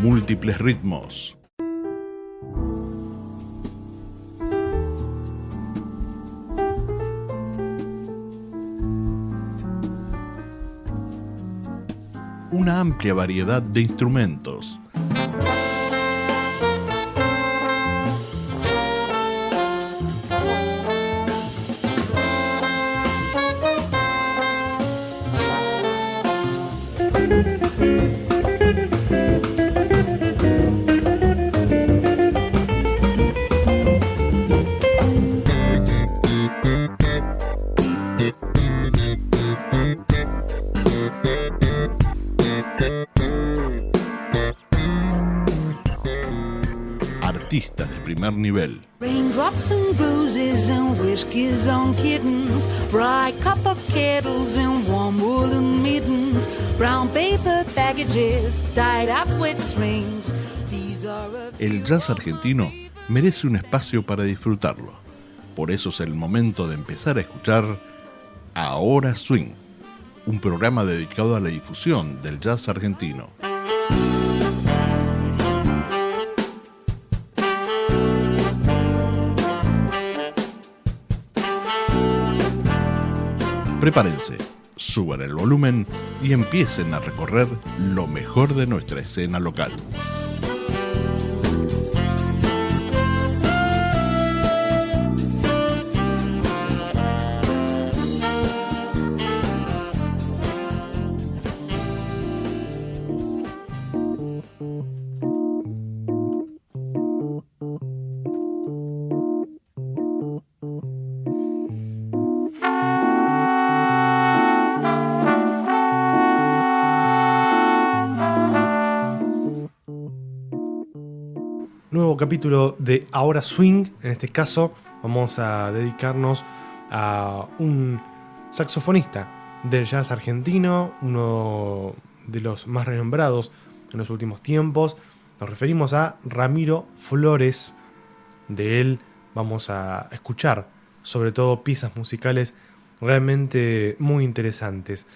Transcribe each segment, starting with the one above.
múltiples ritmos. Una amplia variedad de instrumentos. Artistas de primer nivel. Raindrops and bruises and whiskies on kittens, bright copper kettles and warm woolen mittens, brown paper packages tied up with strings. El jazz argentino merece un espacio para disfrutarlo. Por eso es el momento de empezar a escuchar Ahora Swing, un programa dedicado a la difusión del jazz argentino. Prepárense, suban el volumen y empiecen a recorrer lo mejor de nuestra escena local. Nuevo capítulo de Ahora Swing. En este caso vamos a dedicarnos a un saxofonista del jazz argentino, uno de los más renombrados en los últimos tiempos. Nos referimos a Ramiro Flores. De él vamos a escuchar sobre todo piezas musicales realmente muy interesantes.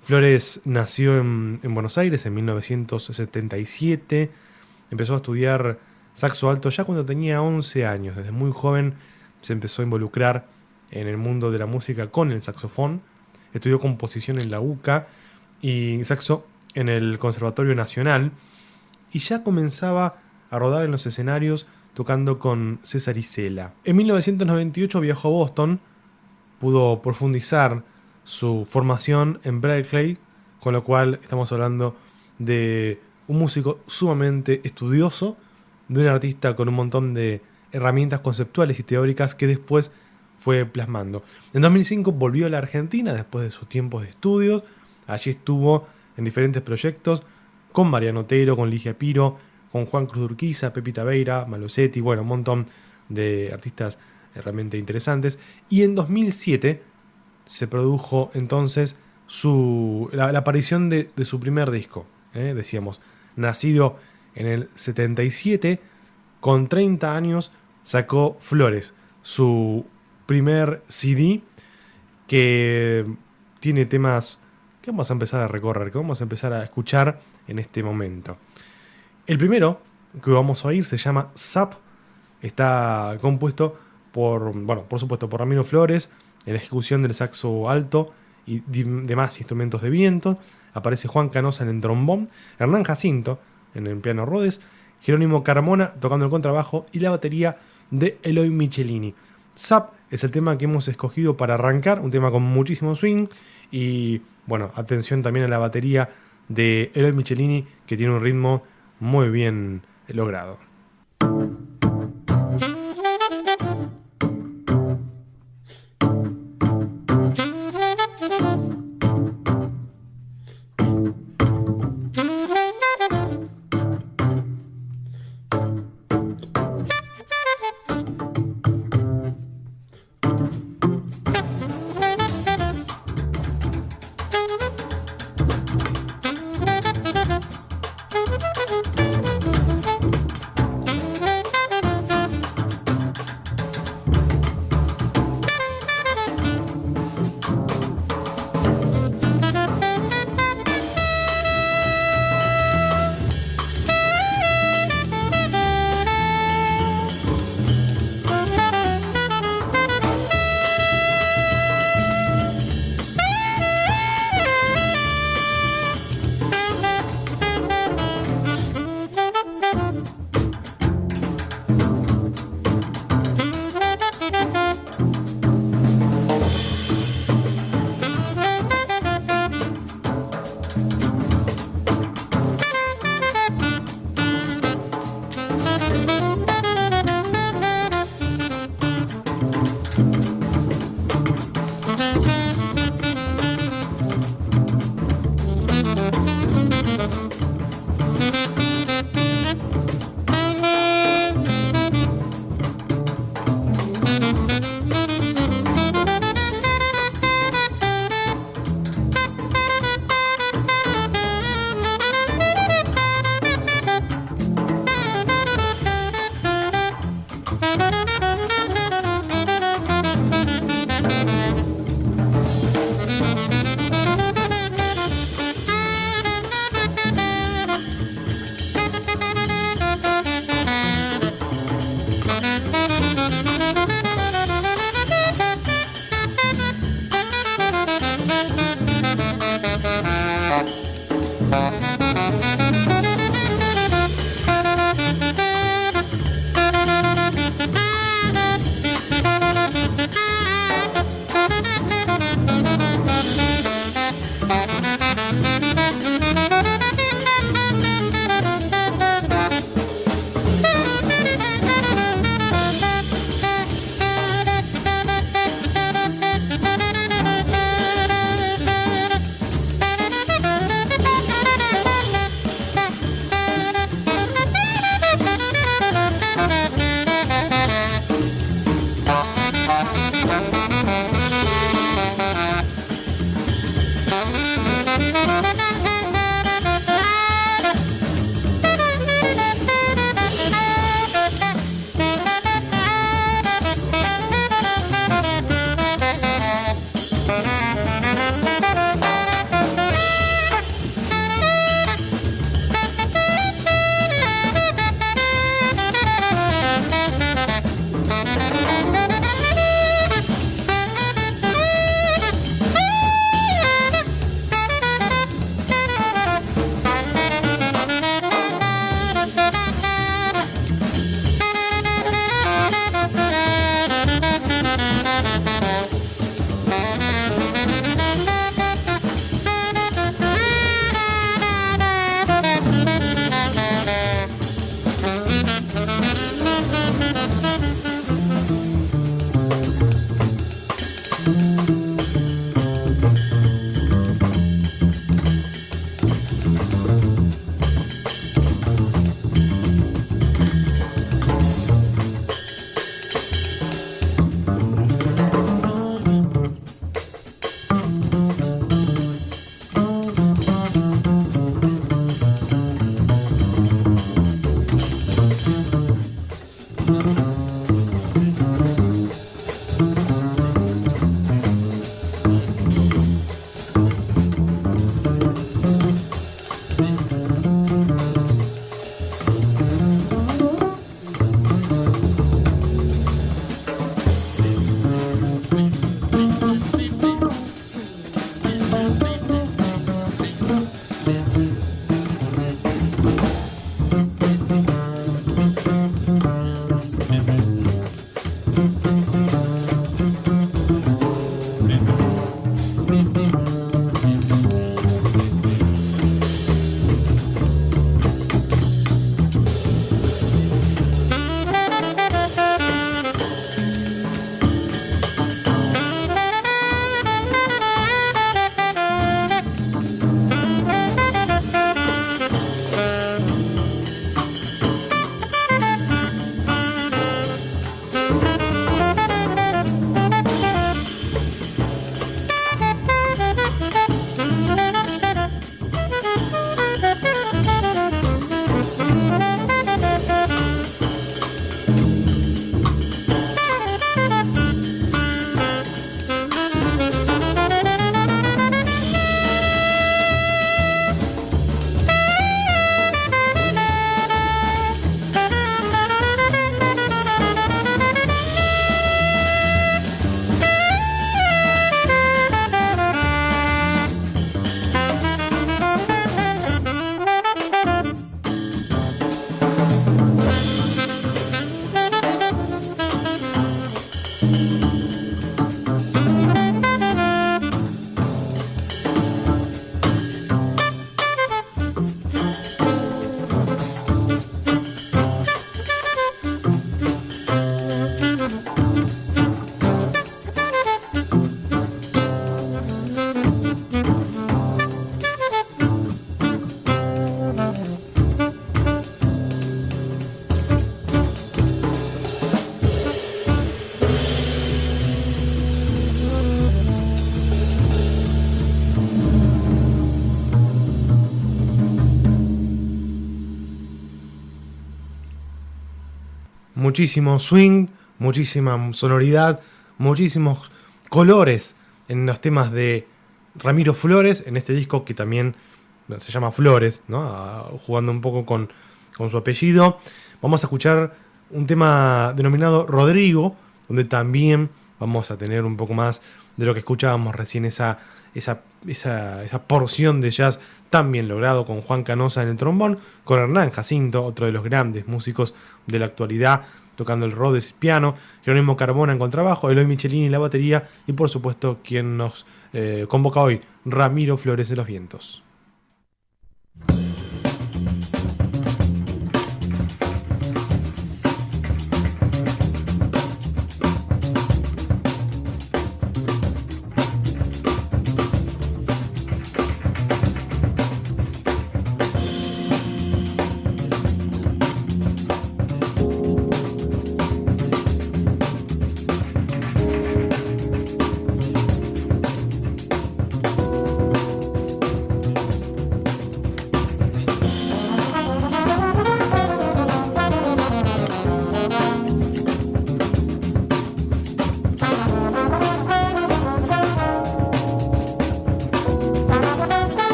Flores nació en Buenos Aires en 1977. Empezó a estudiar saxo alto ya cuando tenía 11 años. Desde muy joven se empezó a involucrar en el mundo de la música con el saxofón. Estudió composición en la UCA y saxo en el Conservatorio Nacional. Y ya comenzaba a rodar en los escenarios tocando con César Isela. En 1998 viajó a Boston. Pudo profundizar su formación en Berklee, con lo cual estamos hablando de un músico sumamente estudioso, de un artista con un montón de herramientas conceptuales y teóricas que después fue plasmando. En 2005 volvió a la Argentina después de sus tiempos de estudios. Allí estuvo en diferentes proyectos con Mariano Otero, con Ligia Piro, con Juan Cruz Urquiza, Pepita Beira, Malosetti, bueno, un montón de artistas realmente interesantes. Y en 2007 se produjo entonces la aparición de su primer disco. Decíamos, nacido en el 77, con 30 años, sacó Flores, su primer CD, que tiene temas que vamos a empezar a recorrer, que vamos a empezar a escuchar en este momento. El primero que vamos a oír se llama Zap. Está compuesto por supuesto, por Ramiro Flores, en la ejecución del saxo alto y demás instrumentos de viento. Aparece Juan Canosa en el trombón, Hernán Jacinto en el piano Rhodes, Jerónimo Carmona tocando el contrabajo y la batería de Eloy Michelini. Zap es el tema que hemos escogido para arrancar, un tema con muchísimo swing y, bueno, atención también a la batería de Eloy Michelini, que tiene un ritmo muy bien logrado. muchísimo swing, muchísima sonoridad, muchísimos colores en los temas de Ramiro Flores, en este disco que también se llama Flores, ¿no? Jugando un poco con su apellido. Vamos a escuchar un tema denominado Rodrigo, donde también vamos a tener un poco más de lo que escuchábamos recién, esa porción de jazz tan bien logrado, con Juan Canosa en el trombón, con Hernán Jacinto, otro de los grandes músicos de la actualidad, tocando el Rhodes piano, Jerónimo Carbona en contrabajo, Eloy Michelini en la batería y por supuesto quien nos convoca hoy, Ramiro Flores de los Vientos.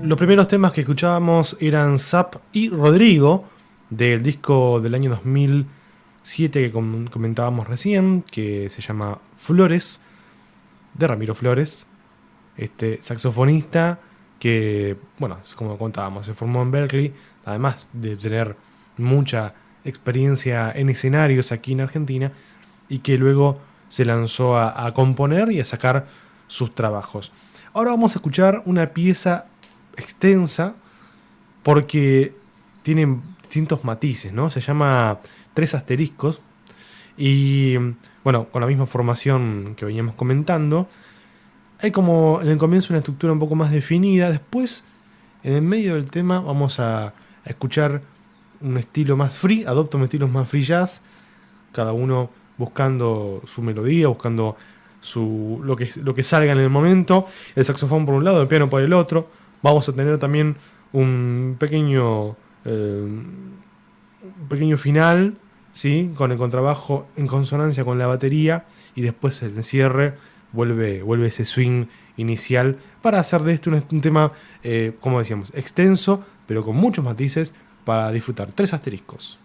Los primeros temas que escuchábamos eran Zap y Rodrigo, del disco del año 2007 que comentábamos recién, que se llama Flores, de Ramiro Flores, este saxofonista que, bueno, como contábamos, se formó en Berkeley, además de tener mucha experiencia en escenarios aquí en Argentina, y que luego se lanzó a componer y a sacar sus trabajos. Ahora vamos a escuchar una pieza extensa porque tiene distintos matices, ¿no? Se llama Tres Asteriscos y, bueno, con la misma formación que veníamos comentando, hay como en el comienzo una estructura un poco más definida. Después, en el medio del tema, vamos a escuchar un estilo más free, adopta un estilo más free jazz, cada uno buscando su melodía, buscando lo que salga en el momento, el saxofón por un lado, el piano por el otro. Vamos a tener también un pequeño final, ¿sí? Con el contrabajo en consonancia con la batería, y después el cierre vuelve ese swing inicial para hacer de esto un tema, como decíamos, extenso, pero con muchos matices para disfrutar. Tres asteriscos.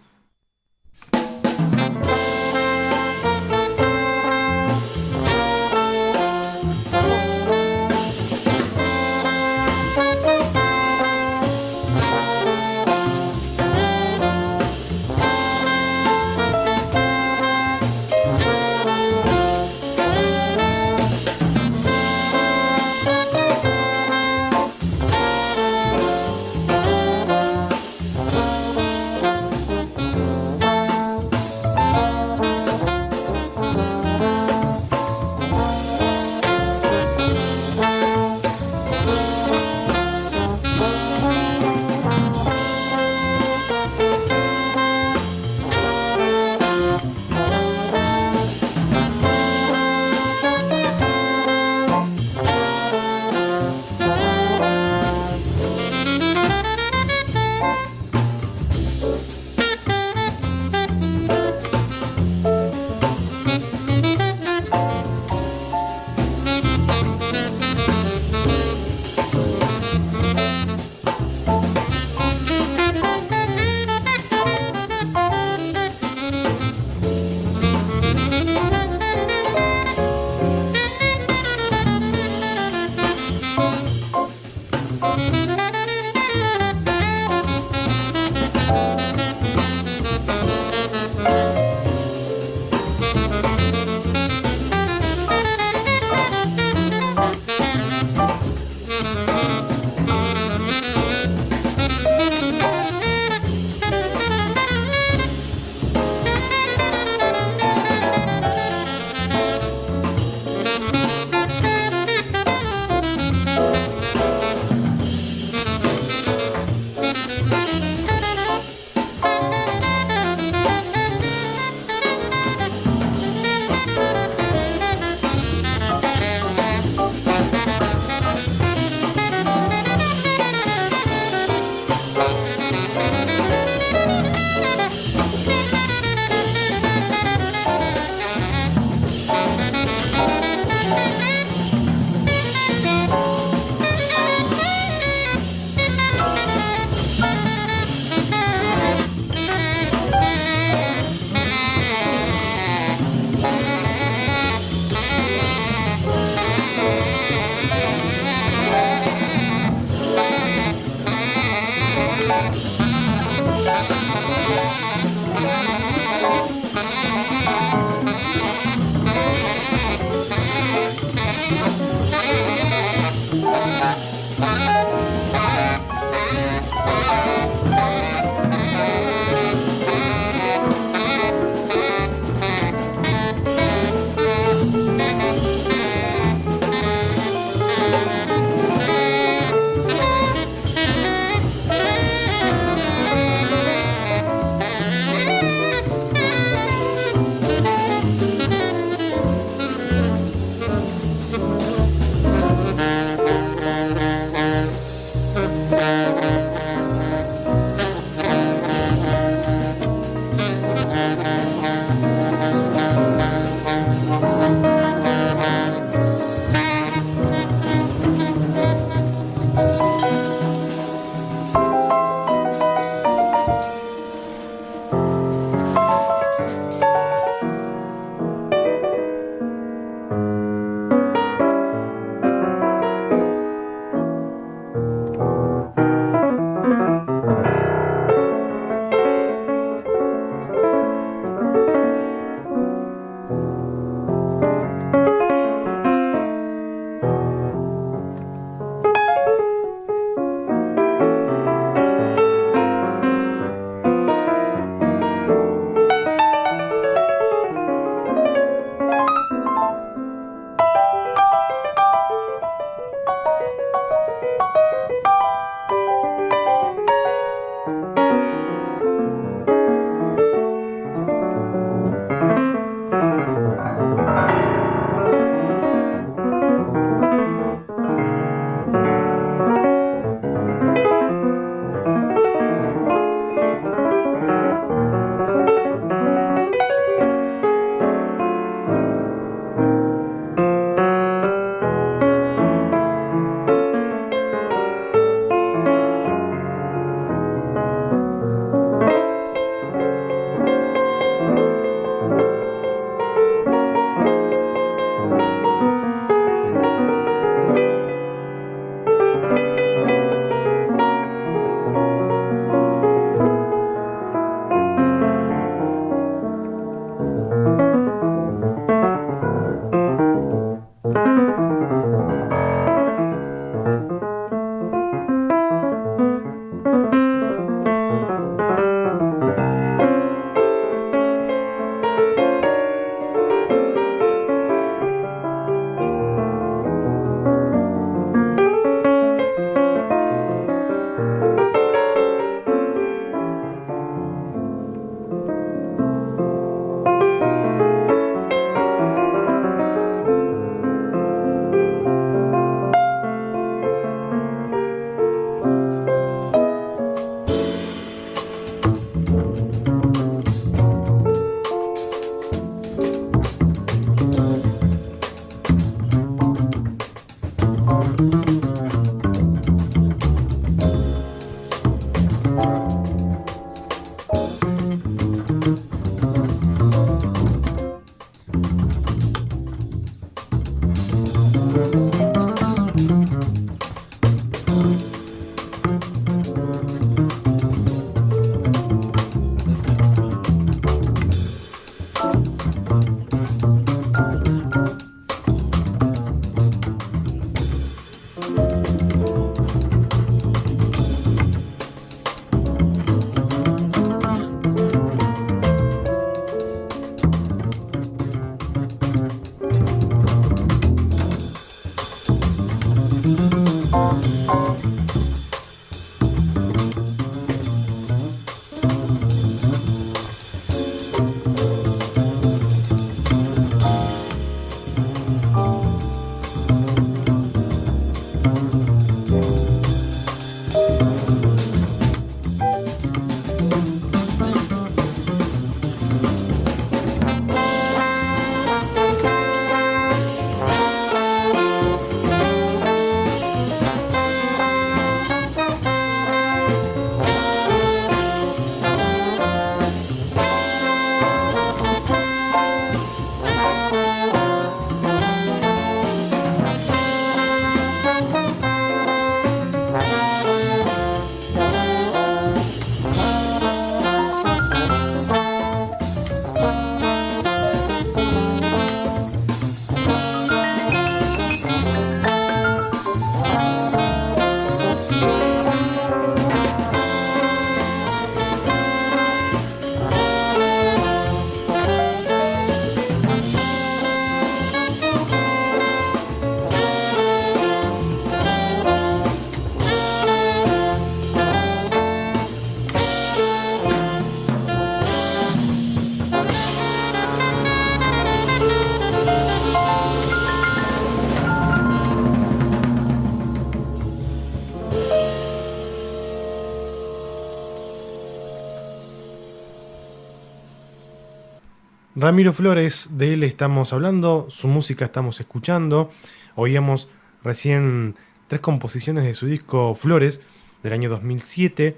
Ramiro Flores, de él estamos hablando, su música estamos escuchando. Oíamos recién 3 composiciones de su disco Flores del año 2007,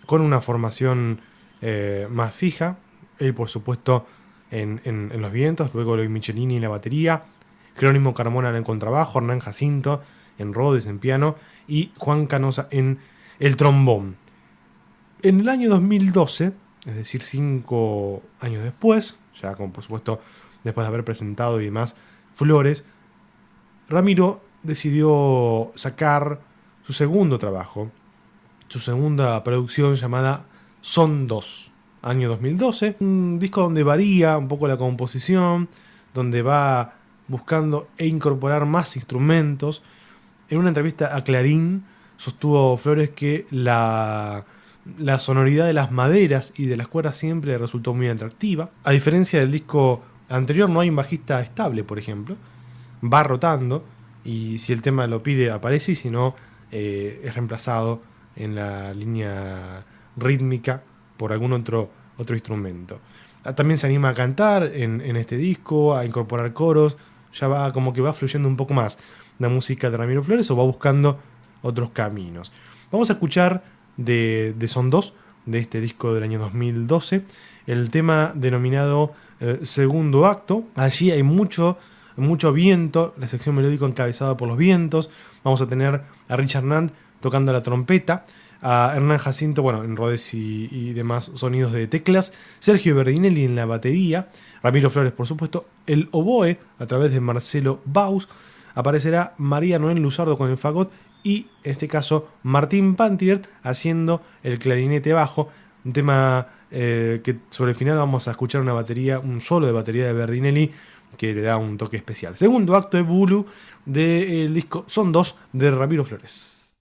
con una formación más fija. Él, por supuesto, en los vientos, luego Luis Michelini en la batería, Jerónimo Carmona en el contrabajo, Hernán Jacinto en Rhodes en piano y Juan Canosa en el trombón. En el año 2012, es decir, 5 años después, ya como por supuesto después de haber presentado y demás Flores, Ramiro decidió sacar su segundo trabajo, su segunda producción llamada Son 2, año 2012, un disco donde varía un poco la composición, donde va buscando e incorporar más instrumentos. En una entrevista a Clarín sostuvo Flores que la sonoridad de las maderas y de las cuerdas siempre le resultó muy atractiva. A diferencia del disco anterior, no hay un bajista estable, por ejemplo. Va rotando y si el tema lo pide aparece y si no es reemplazado en la línea rítmica por algún otro instrumento. También se anima a cantar en este disco, a incorporar coros. Ya va como que va fluyendo un poco más la música de Ramiro Flores o va buscando otros caminos. Vamos a escuchar de Son 2, de este disco del año 2012, el tema denominado Segundo Acto. Allí hay mucho viento, la sección melódica encabezada por los vientos. Vamos a tener a Richard Nant tocando la trompeta, a Hernán Jacinto, bueno, en Rhodes y demás sonidos de teclas, Sergio Berdinelli en la batería, Ramiro Flores, por supuesto, el oboe a través de Marcelo Baus, aparecerá María Noel Luzardo con el fagot y, en este caso, Martín Pantiert haciendo el clarinete bajo, un tema que sobre el final vamos a escuchar un solo de batería de Berdinelli que le da un toque especial. Segundo acto de Bulu del disco Son 2 de Ramiro Flores.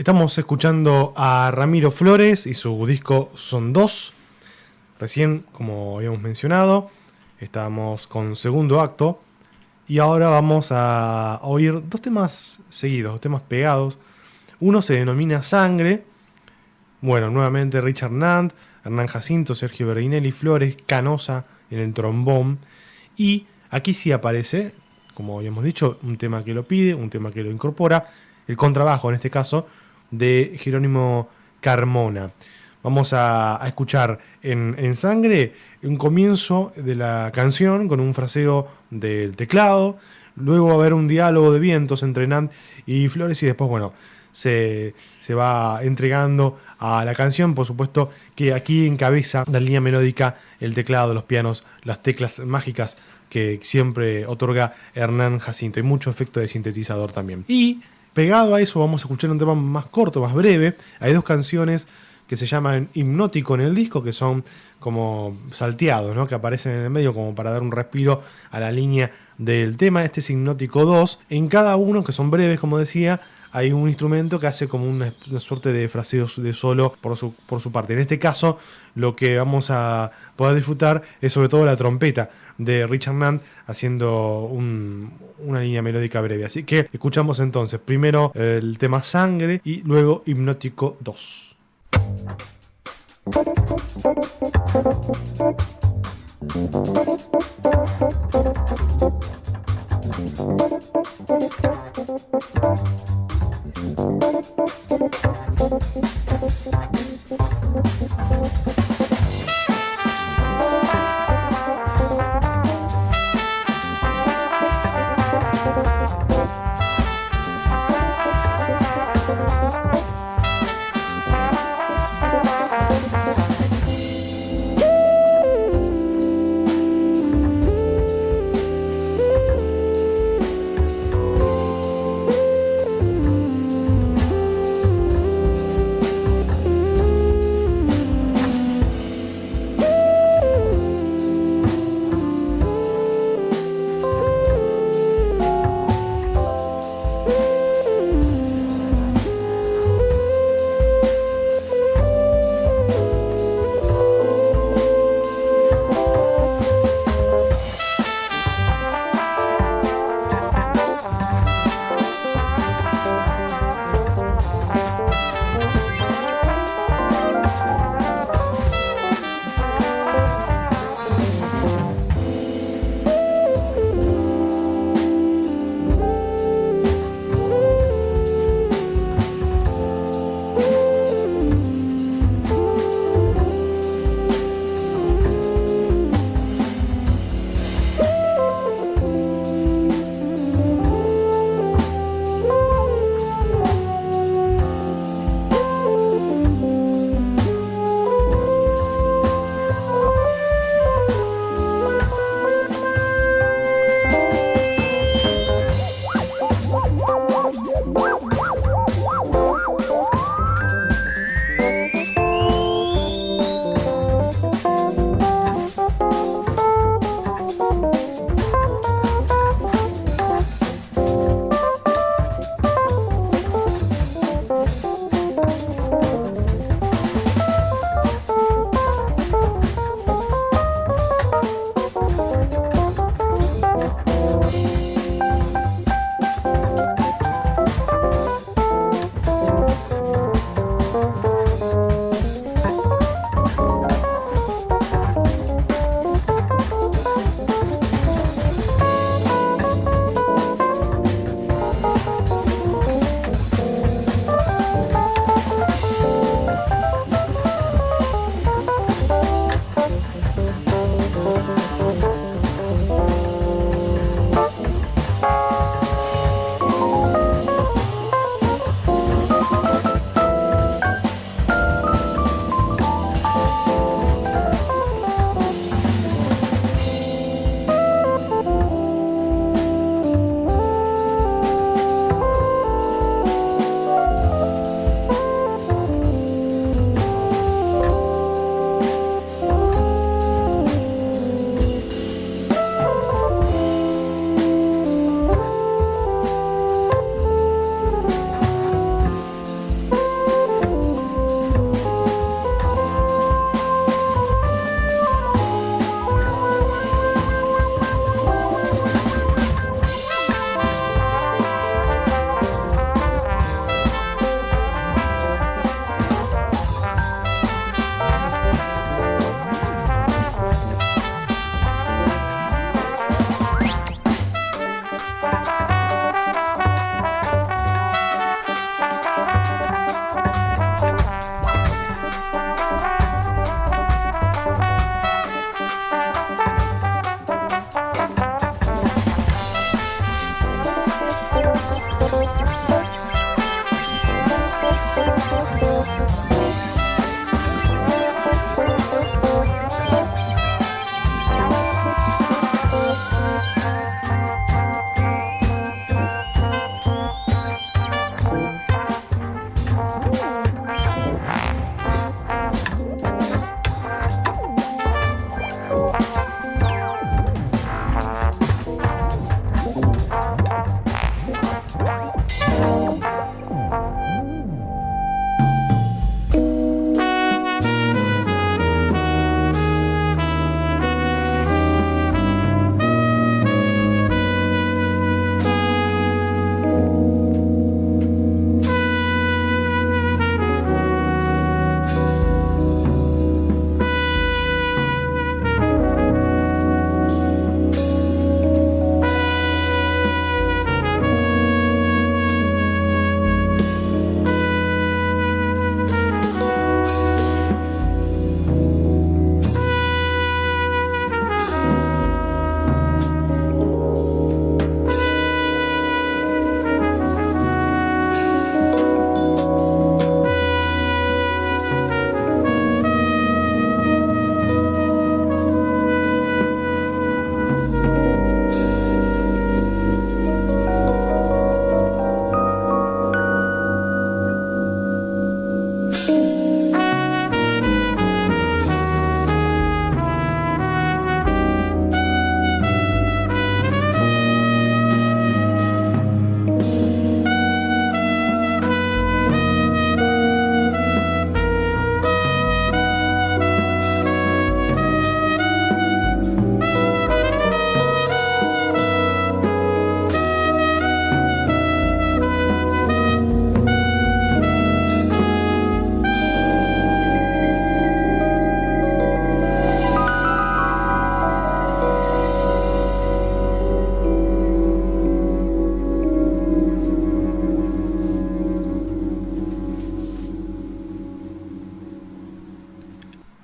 Estamos escuchando a Ramiro Flores y su disco Son Dos. Recién, como habíamos mencionado, estábamos con Segundo Acto. Y ahora vamos a oír dos temas seguidos, dos temas pegados. Uno se denomina Sangre. Bueno, nuevamente Richard Nant, Hernán Jacinto, Sergio Berdinelli, Flores, Canosa en el trombón. Y aquí sí aparece, como habíamos dicho, un tema que lo pide, un tema que lo incorpora. El contrabajo, en este caso, de Jerónimo Carmona. Vamos a escuchar en Sangre un comienzo de la canción con un fraseo del teclado. Luego va a haber un diálogo de vientos entre Nant y Flores y después, bueno, se va entregando a la canción. Por supuesto que aquí encabeza la línea melódica el teclado, los pianos, las teclas mágicas que siempre otorga Hernán Jacinto. Y mucho efecto de sintetizador también. Y pegado a eso vamos a escuchar un tema más corto, más breve. Hay dos canciones que se llaman Hipnótico en el disco, que son como salteados, ¿no? Que aparecen en el medio como para dar un respiro a la línea del tema. Este es Hipnótico 2. En cada uno, que son breves, como decía, hay un instrumento que hace como una suerte de fraseos de solo por su parte. En este caso, lo que vamos a poder disfrutar es sobre todo la trompeta de Richard Nant haciendo una línea melódica breve. Así que escuchamos entonces primero el tema Sangre y luego Hipnótico 2.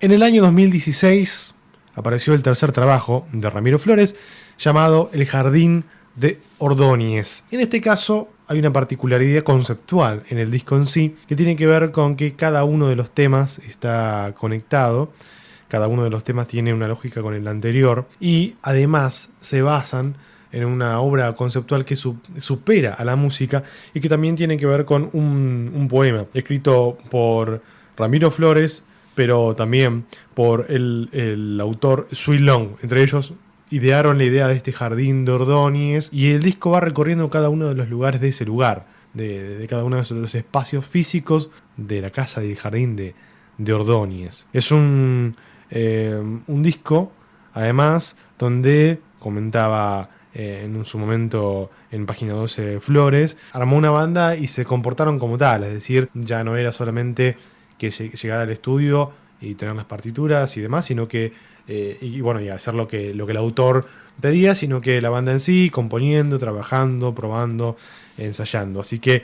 En el año 2016 apareció el tercer trabajo de Ramiro Flores, llamado El Jardín de Ordóñez. En este caso hay una particularidad conceptual en el disco en sí, que tiene que ver con que cada uno de los temas está conectado, cada uno de los temas tiene una lógica con el anterior, y además se basan en una obra conceptual que supera a la música y que también tiene que ver con un poema escrito por Ramiro Flores, pero también por el autor Sui Long. Entre ellos idearon la idea de este jardín de Ordóñez, y el disco va recorriendo cada uno de los lugares de ese lugar, de cada uno de los espacios físicos de la casa del jardín de Ordóñez. Es un disco, además, donde comentaba en su momento en Página 12 Flores, armó una banda y se comportaron como tal, es decir, ya no era solamente que llegar al estudio y tener las partituras y demás, sino que y hacer lo que el autor pedía, sino que la banda en sí, componiendo, trabajando, probando, ensayando. Así que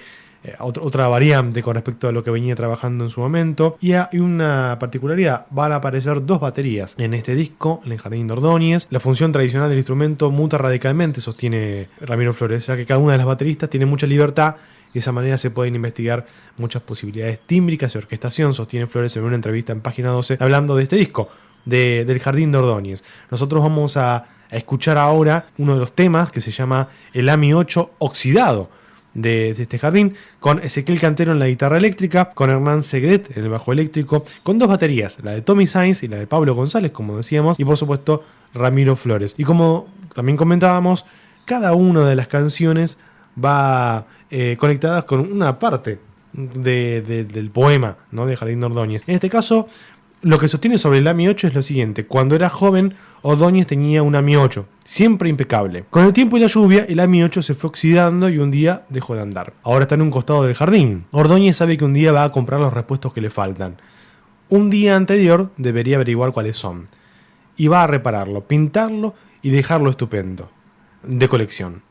otra variante con respecto a lo que venía trabajando en su momento. Y hay una particularidad: van a aparecer 2 baterías en este disco, en El Jardín de Ordóñez. La función tradicional del instrumento muta radicalmente, sostiene Ramiro Flores, ya que cada una de las bateristas tiene mucha libertad y de esa manera se pueden investigar muchas posibilidades tímbricas y orquestación, sostiene Flores en una entrevista en Página 12 hablando de este disco, del Jardín de Ordóñez. Nosotros vamos a escuchar ahora uno de los temas que se llama el AMI 8 oxidado de este jardín, con Ezequiel Cantero en la guitarra eléctrica, con Hernán Segret en el bajo eléctrico, con 2 baterías, la de Tommy Sainz y la de Pablo González, como decíamos, y por supuesto Ramiro Flores. Y como también comentábamos, cada una de las canciones va conectadas con una parte del poema, ¿no?, de Jardín de Ordóñez. En este caso, lo que sostiene sobre el AMI 8 es lo siguiente: cuando era joven, Ordóñez tenía un AMI 8, siempre impecable. Con el tiempo y la lluvia, el AMI 8 se fue oxidando y un día dejó de andar. Ahora está en un costado del jardín. Ordóñez sabe que un día va a comprar los repuestos que le faltan. Un día anterior debería averiguar cuáles son. Y va a repararlo, pintarlo y dejarlo estupendo, de colección.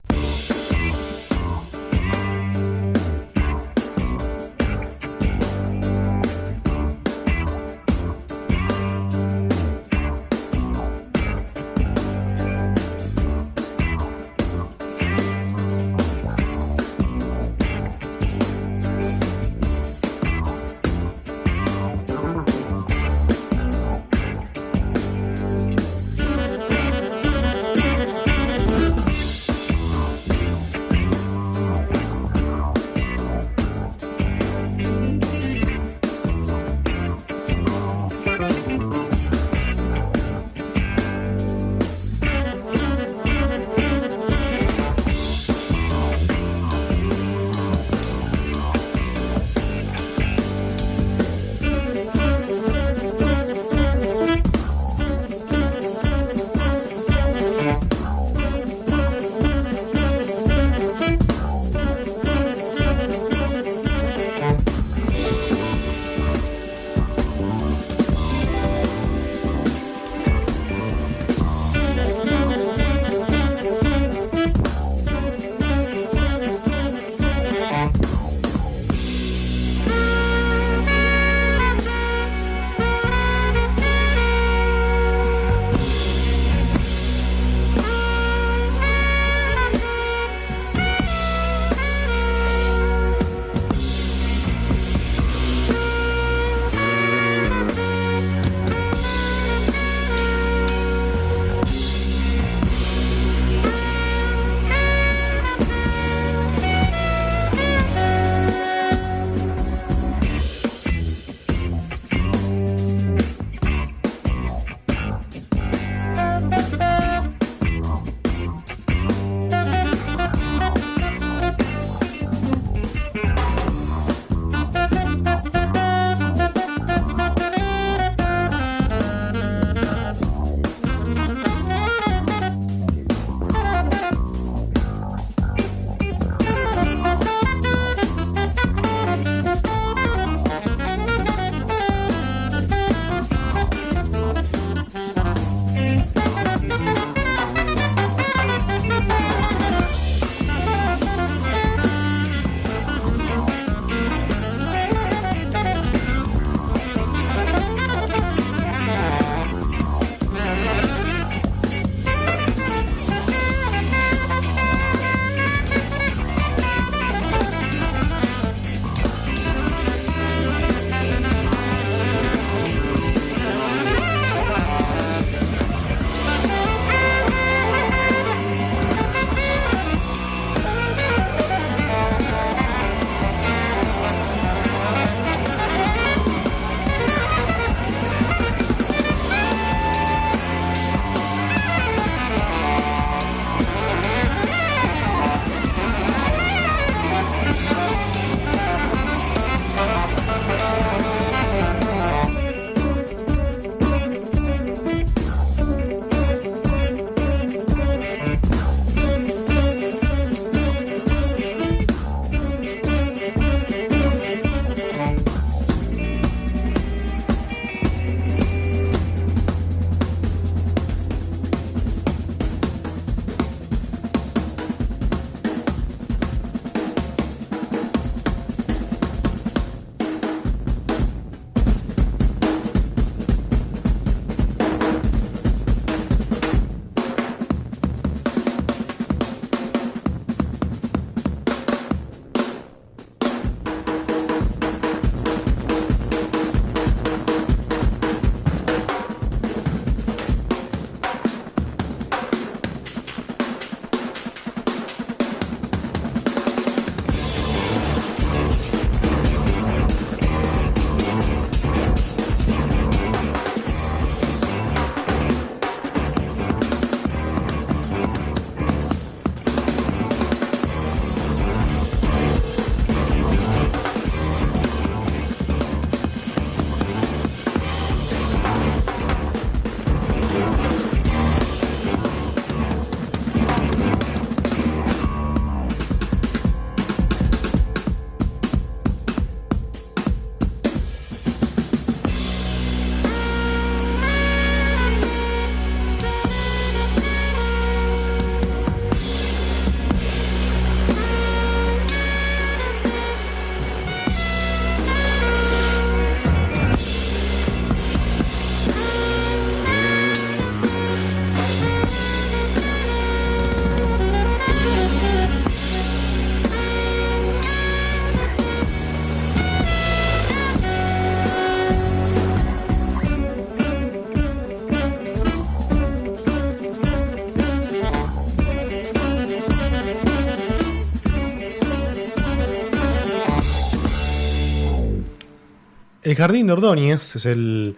El Jardín de Ordóñez es el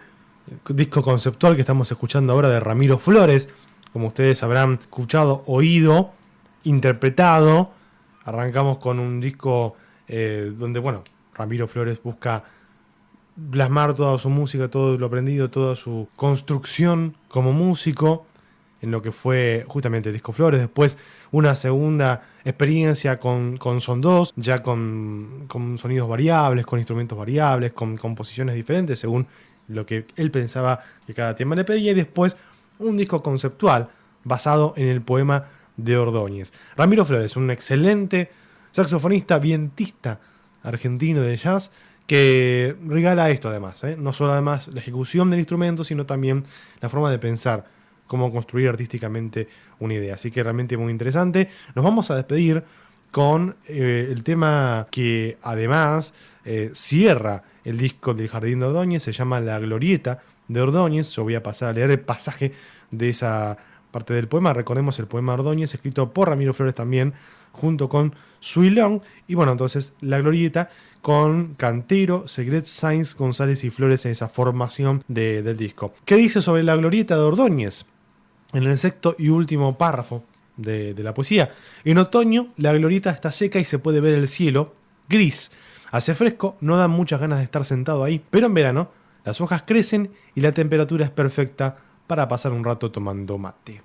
disco conceptual que estamos escuchando ahora de Ramiro Flores. Como ustedes habrán escuchado, oído, interpretado. Arrancamos con un disco donde, bueno, Ramiro Flores busca plasmar toda su música, todo lo aprendido, toda su construcción como músico en lo que fue justamente Disco Flores. Después una segunda experiencia con Son 2, ya con sonidos variables, con instrumentos variables, con composiciones diferentes según lo que él pensaba que cada tema le pedía. Y después un disco conceptual basado en el poema de Ordóñez. Ramiro Flores, un excelente saxofonista, vientista argentino de jazz, que regala esto además, no solo además la ejecución del instrumento, sino también la forma de pensar, cómo construir artísticamente una idea. Así que realmente muy interesante. Nos vamos a despedir con el tema que además cierra el disco del Jardín de Ordóñez, se llama La Glorieta de Ordóñez. Yo voy a pasar a leer el pasaje de esa parte del poema. Recordemos el poema de Ordóñez, escrito por Ramiro Flores también, junto con Suilón. Y bueno, entonces La Glorieta con Cantero, Segret, Sainz, González y Flores en esa formación del disco. ¿Qué dice sobre La Glorieta de Ordóñez? En el sexto y último párrafo de la poesía. En otoño la glorieta está seca y se puede ver el cielo gris. Hace fresco, no dan muchas ganas de estar sentado ahí, pero en verano las hojas crecen y la temperatura es perfecta para pasar un rato tomando mate.